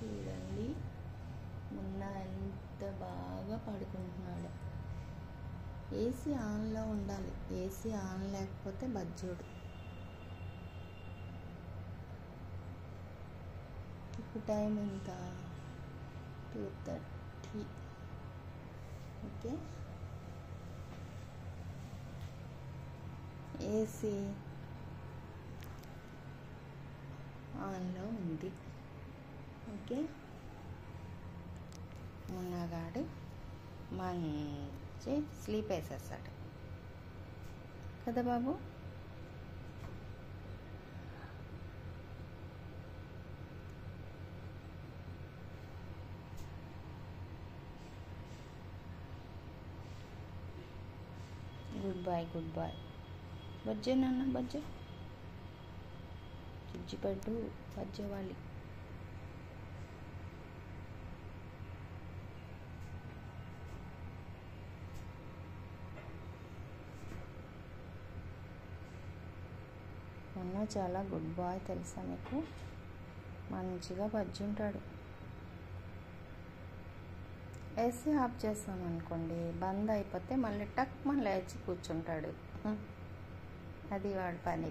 చూడండి మొన్న ఎంత బాగా పడుకుంటున్నాడు. ఏసీ ఆన్లో ఉండాలి, ఏసీ ఆన్ లేకపోతే బజ్జోడు. ఇప్పుడు టైం ఎంత? 2:30. ఓకే, ఏసీ ఆన్లో ఉంది. ఓకే, మున్నగాడు మంచి స్లీప్ వేసేస్తాడు కదా బాబు. Good boy, good boy. బజ్జే నాన్న, బజ్జే చిజ్జిపడ్డు, బజ్జేవాలి. మొన్న చాలా గుడ్ బాయ్ తెలుసా మీకు, మంచిగా బజ్జుంటాడు. ఏసీ ఆఫ్ చేస్తామనుకోండి, బంద్ అయిపోతే మళ్ళీ టక్ మళ్ళీ లేచి కూర్చుంటాడు. అది వాడి పని.